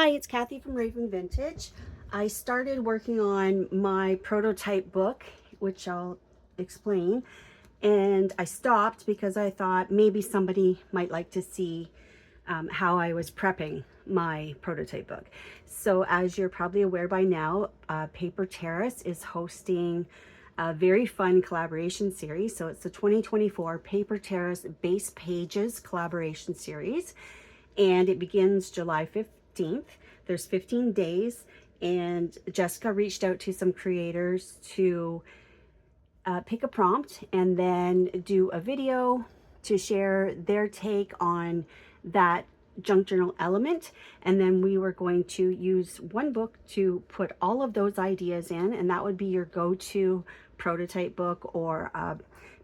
Hi, it's Kathy from Raven Vintage. I started working on my prototype book, which I'll explain, and I stopped because I thought maybe somebody might like to see how I was prepping my prototype book. So as you're probably aware by now, Paper Terrace is hosting a very fun collaboration series. So it's the 2024 Paper Terrace Base Pages collaboration series, and it begins July 15th. There's 15 days, and Jessica reached out to some creators to pick a prompt and then do a video to share their take on that junk journal element. And then we were going to use one book to put all of those ideas in, and that would be your go-to prototype book, or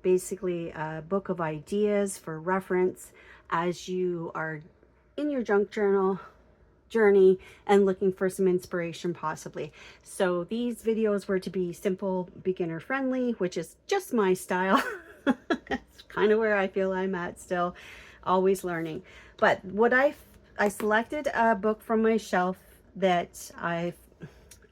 basically a book of ideas for reference as you are in your junk journal journey and looking for some inspiration possibly. So these videos were to be simple, beginner friendly, which is just my style. That's kind of where I feel I'm at still, always learning. But what I selected a book from my shelf that I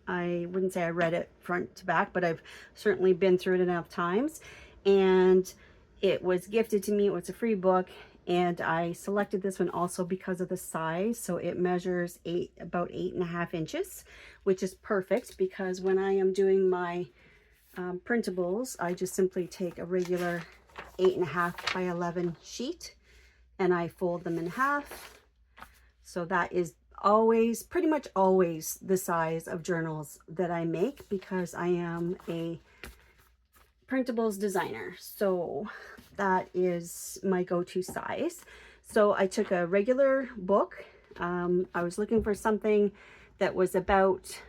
wouldn't say I read it front to back, but I've certainly been through it enough times, and it was gifted to me. It was a free book, and I selected this one also because of the size. So it measures about 8.5 inches, which is perfect because when I am doing my printables, I just simply take a regular 8.5 by 11 sheet and I fold them in half. So that is always, pretty much always, the size of journals that I make because I am a printables designer. So that is my go-to size. So I took a regular book. I was looking for something that was about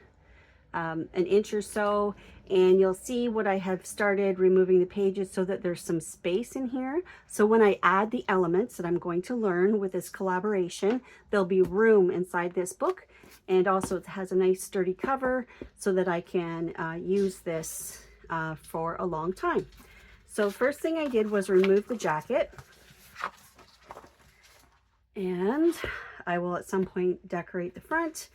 an inch or so, and you'll see what I have started removing the pages so that there's some space in here. So when I add the elements that I'm going to learn with this collaboration, there'll be room inside this book, and also it has a nice sturdy cover so that I can use this for a long time. So first thing I did was remove the jacket, and I will at some point decorate the front.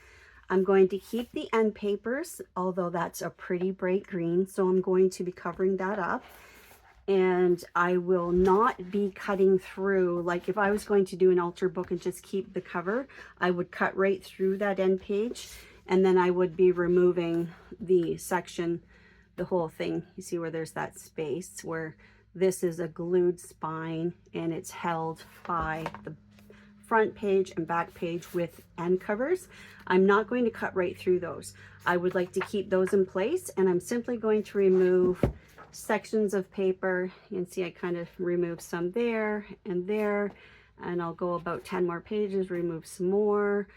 I'm going to keep the end papers, although that's a pretty bright green, so I'm going to be covering that up. And I will not be cutting through, like if I was going to do an altar book and just keep the cover, I would cut right through that end page, and then I would be removing the section, the whole thing. You see where there's that space where this is a glued spine and it's held by the front page and back page with end covers. I'm not going to cut right through those. I would like to keep those in place, and I'm simply going to remove sections of paper. You can see I kind of remove some there, and I'll go about 10 more pages, remove some more.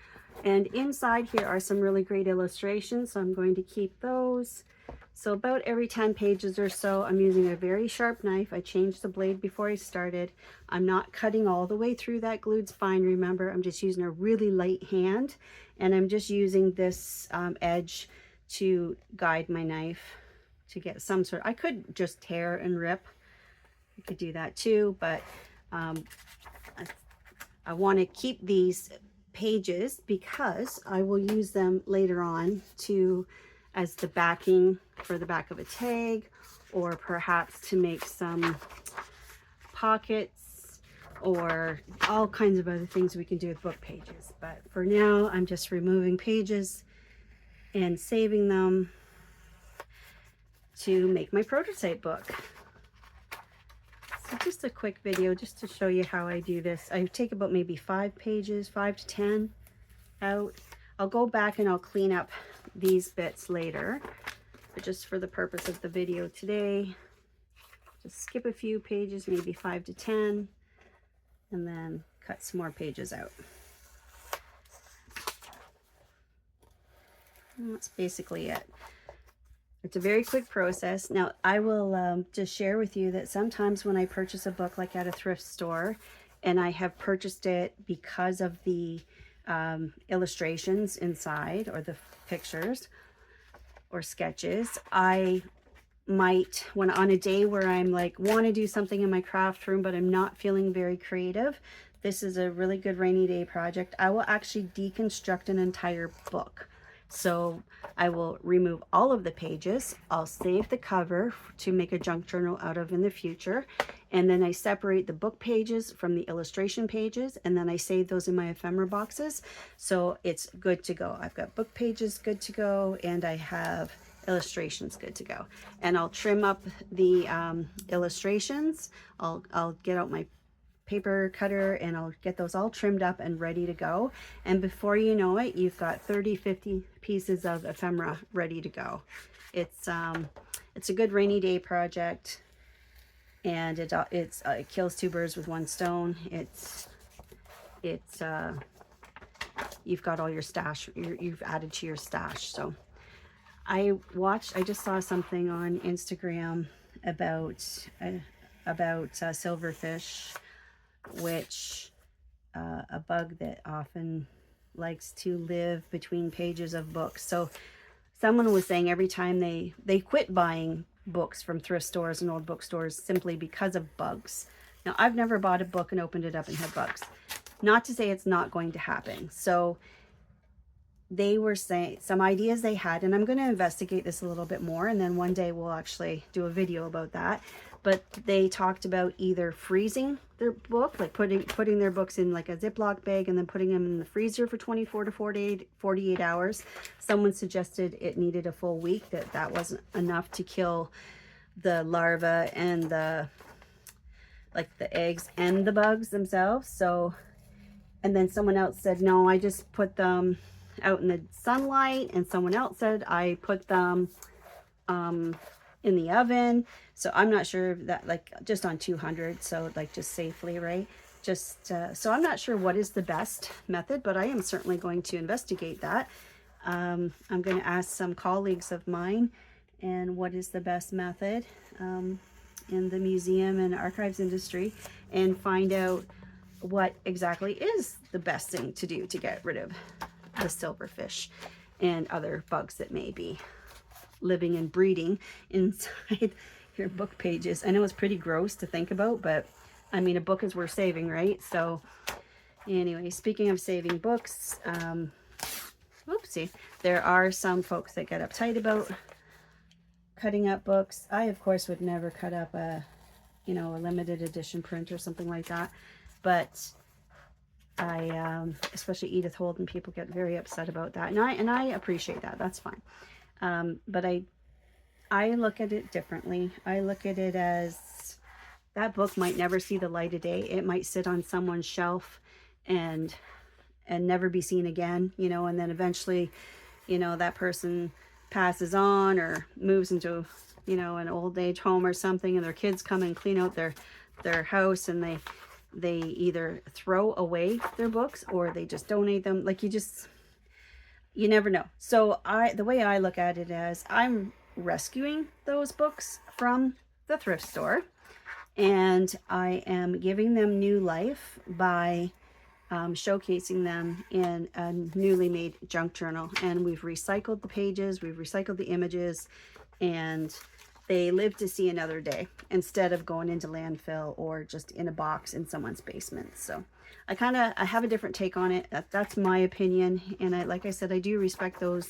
And inside here are some really great illustrations, so I'm going to keep those. So about every 10 pages or so, I'm using a very sharp knife. I changed the blade before I started. I'm not cutting all the way through that glued spine, remember. I'm just using a really light hand, and I'm just using this edge to guide my knife to get some sort. I could just tear and rip. I could do that too, but I want to keep these pages because I will use them later on to as the backing for the back of a tag, or perhaps to make some pockets, or all kinds of other things we can do with book pages. But for now, I'm just removing pages and saving them to make my prototype book. So just a quick video just to show you how I do this. I take about maybe 5 pages, 5 to 10 out. I'll go back and I'll clean up these bits later, but just for the purpose of the video today, just skip a few pages, maybe 5 to 10, and then cut some more pages out. And that's basically it. It's a very quick process. Now, I will just share with you that sometimes when I purchase a book like at a thrift store, and I have purchased it because of the illustrations inside, or the pictures or sketches, I might, when on a day where I'm like want to do something in my craft room but I'm not feeling very creative, this is a really good rainy day project. I will actually deconstruct an entire book. So I will remove all of the pages. I'll save the cover to make a junk journal out of in the future. And then I separate the book pages from the illustration pages. And then I save those in my ephemera boxes. So it's good to go. I've got book pages good to go. And I have illustrations good to go. And I'll trim up the illustrations. I'll get out my paper cutter and I'll get those all trimmed up and ready to go. And before you know it, you've got 30-50 pieces of ephemera ready to go. It's a good rainy day project, and it kills two birds with one stone. You've got all your stash, you've added to your stash. So I just saw something on Instagram about silverfish, which a bug that often likes to live between pages of books. So someone was saying every time they quit buying books from thrift stores and old bookstores simply because of bugs. Now, I've never bought a book and opened it up and had bugs. Not to say it's not going to happen. So they were saying some ideas they had, and I'm going to investigate this a little bit more, and then one day we'll actually do a video about that. But they talked about either freezing their book, like putting their books in like a Ziploc bag and then putting them in the freezer for 24 to 48 hours. Someone suggested it needed a full week, that wasn't enough to kill the larvae and the eggs and the bugs themselves. So, and then someone else said, no, I just put them out in the sunlight. And someone else said I put them in the oven. So I'm not sure if that, like, just on 200, so like just safely, right? Just so I'm not sure what is the best method, but I am certainly going to investigate that. I'm going to ask some colleagues of mine and what is the best method in the museum and archives industry, and find out what exactly is the best thing to do to get rid of the silverfish and other bugs that may be living and breeding inside your book pages. I know it's pretty gross to think about, but I mean, a book is worth saving, right? So anyway, speaking of saving books, oopsie, there are some folks that get uptight about cutting up books. I, of course, would never cut up a limited edition print or something like that, but I especially Edith Holden, people get very upset about that, and I appreciate that. That's fine. But I look at it differently. I look at it as that book might never see the light of day. It might sit on someone's shelf and never be seen again, and then eventually, that person passes on or moves into, an old age home or something, and their kids come and clean out their house, and they either throw away their books or they just donate them. Like, you never know. So the way I look at it is I'm rescuing those books from the thrift store, and I am giving them new life by showcasing them in a newly made junk journal. And we've recycled the pages, we've recycled the images, and they live to see another day instead of going into landfill or just in a box in someone's basement. So I have a different take on it. That's my opinion. And like I said, I do respect those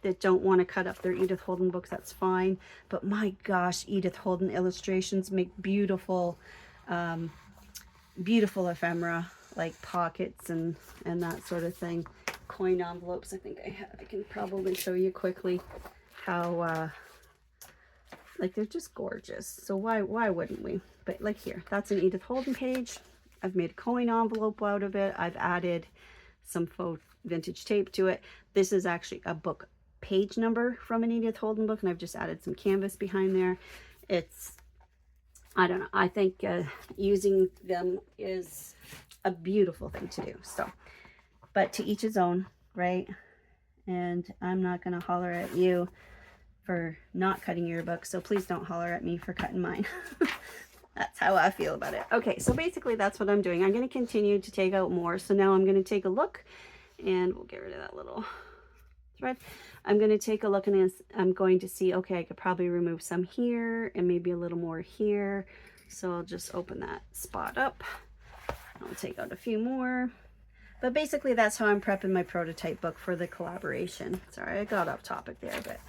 that don't want to cut up their Edith Holden books. That's fine. But my gosh, Edith Holden illustrations make beautiful, beautiful ephemera, like pockets and that sort of thing. Coin envelopes. I think I can probably show you quickly how, like, they're just gorgeous. So why wouldn't we? But like here, that's an Edith Holden page. I've made a coin envelope out of it. I've added some faux vintage tape to it. This is actually a book page number from an Edith Holden book, and I've just added some canvas behind there. I don't know. I think using them is a beautiful thing to do. So, but to each his own, right? And I'm not going to holler at you for not cutting your book, so please don't holler at me for cutting mine. That's how I feel about it. Okay, so basically that's what I'm doing. I'm going to continue to take out more. So now I'm going to take a look, and we'll get rid of that little thread. I'm going to take a look, and I'm going to see, okay, I could probably remove some here and maybe a little more here. So I'll just open that spot up I'll take out a few more. But basically that's how I'm prepping my prototype book for the collaboration. Sorry, I got off topic there, but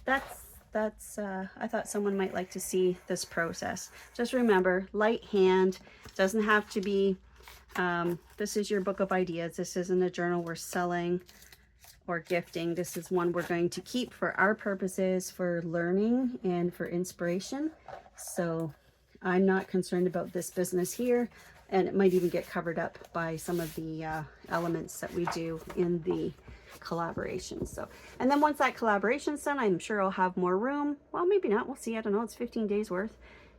that's I thought someone might like to see this process. Just remember, light hand, doesn't have to be, this is your book of ideas. This isn't a journal we're selling or gifting. This is one we're going to keep for our purposes, for learning and for inspiration. So I'm not concerned about this business here, and it might even get covered up by some of the elements that we do in the collaboration. So, and then once that collaboration's done, I'm sure I'll have more room. Well, maybe not, we'll see. I don't know, it's 15 days worth,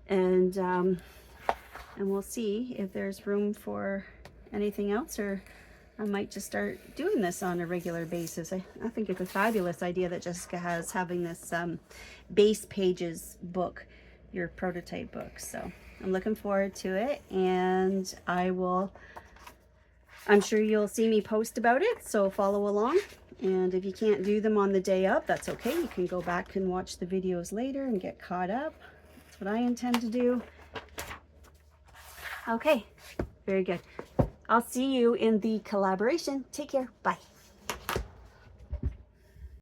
and we'll see if there's room for anything else, or I might just start doing this on a regular basis. I think it's a fabulous idea that Jessica has, having this base pages book, your prototype book. So I'm looking forward to it, and I'm sure you'll see me post about it, so follow along. And if you can't do them on the day of, that's okay. You can go back and watch the videos later and get caught up. That's what I intend to do. Okay, very good. I'll see you in the collaboration. Take care. Bye.